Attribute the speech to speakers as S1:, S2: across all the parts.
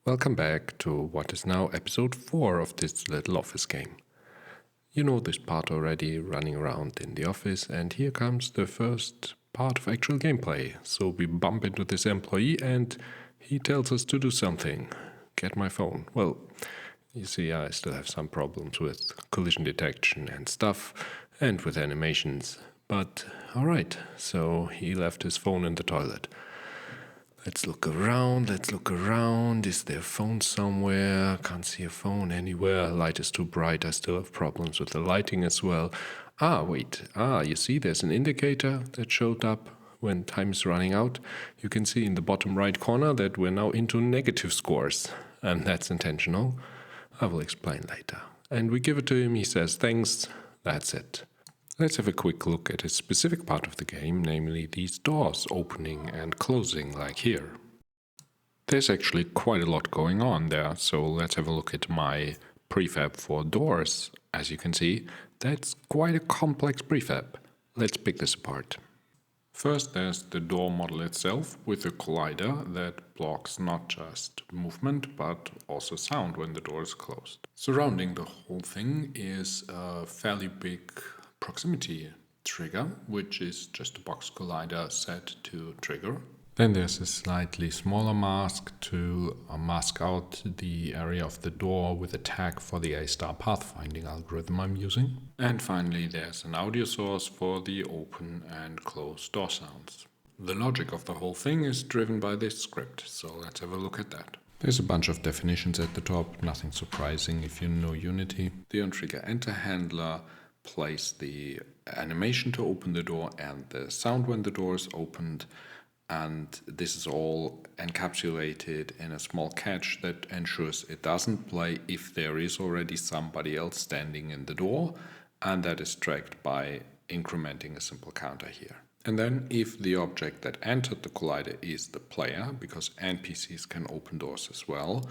S1: Welcome back to what is now episode 4 of this little office game. You know this part already, running around in the office, and here comes the first part of actual gameplay. So we bump into this employee and he tells us to do something. Get my phone. Well, you see, I still have some problems with collision detection and stuff, and with animations. But alright, so he left his phone in the toilet. Let's look around. Is there a phone somewhere? Can't see a phone anywhere. Light is too bright. I still have problems with the lighting as well. Wait. You see there's an indicator that showed up when time is running out. You can see in the bottom right corner that we're now into negative scores. And that's intentional. I will explain later. And we give it to him. He says thanks. That's it. Let's have a quick look at a specific part of the game, namely these doors opening and closing like here. There's actually quite a lot going on there, so let's have a look at my prefab for doors. As you can see, that's quite a complex prefab. Let's pick this apart. First, there's the door model itself with a collider that blocks not just movement but also sound when the door is closed. Surrounding the whole thing is a fairly big proximity trigger, which is just a box collider set to trigger. Then there's a slightly smaller mask to mask out the area of the door with a tag for the A-star pathfinding algorithm I'm using. And finally there's an audio source for the open and close door sounds. The logic of the whole thing is driven by this script, so let's have a look at that. There's a bunch of definitions at the top, nothing surprising if you know Unity. The on-trigger enter handler plays the animation to open the door and the sound when the door is opened, and this is all encapsulated in a small catch that ensures it doesn't play if there is already somebody else standing in the door, and that is tracked by incrementing a simple counter here. And then if the object that entered the collider is the player, because NPCs can open doors as well,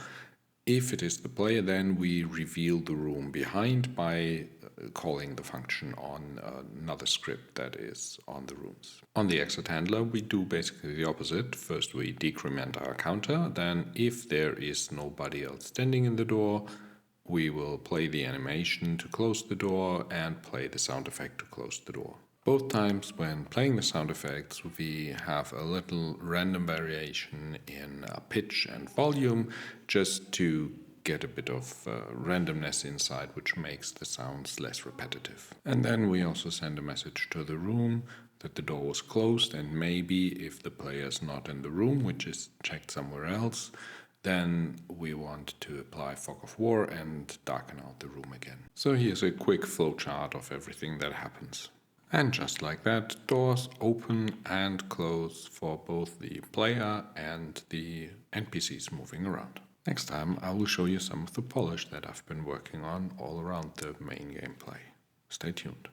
S1: if it is the player, then we reveal the room behind by calling the function on another script that is on the rooms. On the exit handler, we do basically the opposite. First, we decrement our counter. Then, if there is nobody else standing in the door, we will play the animation to close the door and play the sound effect to close the door. Both times when playing the sound effects, we have a little random variation in pitch and volume just to get a bit of randomness inside, which makes the sounds less repetitive. And then we also send a message to the room that the door was closed, and maybe if the player is not in the room, which is checked somewhere else, then we want to apply fog of war and darken out the room again. So here's a quick flowchart of everything that happens. And just like that, doors open and close for both the player and the NPCs moving around. Next time I will show you some of the polish that I've been working on all around the main gameplay. Stay tuned.